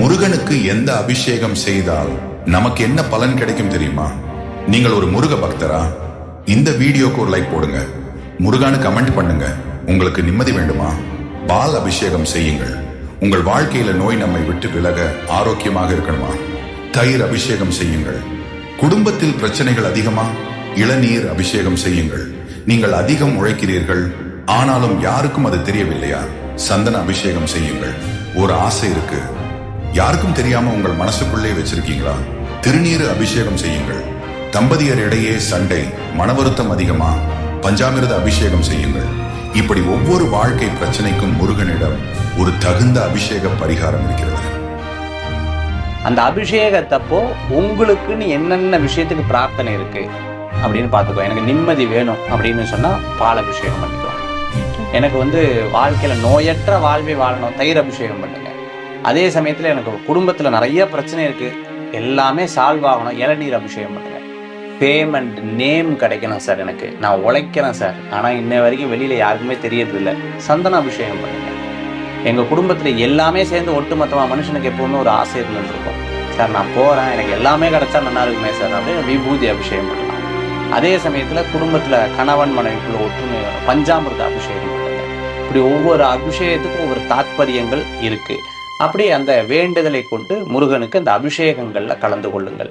முருகனுக்கு எந்த அபிஷேகம் செய்தால் நமக்கு என்ன பலன் கிடைக்கும் தெரியுமா? நீங்கள் ஒரு முருக பக்தரா? இந்த வீடியோக்கு ஒரு லைக் போடுங்க. முருகானு கமெண்ட் பண்ணுங்க. உங்களுக்கு நிம்மதி வேண்டுமா? பால் அபிஷேகம் செய்யுங்கள். உங்கள் வாழ்க்கையில நோய் நம்மை விட்டு விலக ஆரோக்கியமாக இருக்கணுமா? தயிர் அபிஷேகம் செய்யுங்கள். குடும்பத்தில் பிரச்சனைகள் அதிகமா? இளநீர் அபிஷேகம் செய்யுங்கள். நீங்கள் அதிகம் உழைக்கிறீர்கள், ஆனாலும் யாருக்கும் அது தெரியவில்லையா? சந்தன அபிஷேகம் செய்யுங்கள். ஒரு ஆசை இருக்கு, யாருக்கும் தெரியாம உங்கள் மனசுக்குள்ளே வச்சிருக்கீங்களா? திருநீர் அபிஷேகம் செய்யுங்கள். தம்பதியர் இடையே சண்டை, மனவருத்தம் அதிகமா? பஞ்சாமிர்த அபிஷேகம் செய்யுங்கள். இப்படி ஒவ்வொரு வாழ்க்கை பிரச்சனைக்கும் முருகனிடம் ஒரு தகுந்த அபிஷேக பரிகாரம் இருக்கிறது. அந்த அபிஷேகத்தப்போ உங்களுக்குன்னு என்னென்ன விஷயத்துக்கு பிரார்த்தனை இருக்கு அப்படின்னு பார்த்துக்கோ. எனக்கு நிம்மதி வேணும் அப்படின்னு சொன்னா பால் அபிஷேகம் பண்ணிக்கோ. எனக்கு வாழ்க்கையில நோயற்ற வாழ்வை வாழணும், தயிர் அபிஷேகம் பண்ணுங்க. அதே சமயத்துல எனக்கு குடும்பத்துல நிறைய பிரச்சனை இருக்கு, எல்லாமே சால்வ் ஆகணும், இளநீர் அபிஷேகம் பண்ணுங்க. பேமெண்ட் நேம் கிடைக்கணும் சார், எனக்கு நான் உழைக்கிறேன் சார், ஆனால் இன்ன வரைக்கும் வெளியில் யாருக்குமே தெரியறது இல்லை, சந்தன அபிஷேகம் பண்ணுங்க. எங்கள் குடும்பத்தில் எல்லாமே சேர்ந்து ஒட்டுமொத்தமாக மனுஷனுக்கு எப்போவுமே ஒரு ஆசை இருந்துருக்கும், சார் நான் போகிறேன், எனக்கு எல்லாமே கிடைச்சா நல்லா இருக்குமே சார் அப்படின்னு விபூதி அபிஷேகம் பண்ணலாம். அதே சமயத்தில் குடும்பத்தில் கணவன் மனைவிக்குள்ள ஒற்றுமை வரும், பஞ்சாமிர்த அபிஷேகம் பண்ணுங்க. இப்படி ஒவ்வொரு அபிஷேகத்துக்கும் ஒவ்வொரு தாத்பரியங்கள் இருக்குது. அப்படி அந்த வேண்டுதலை கொண்டு முருகனுக்கு அந்த அபிஷேகங்களில் கலந்து கொள்ளுங்கள்.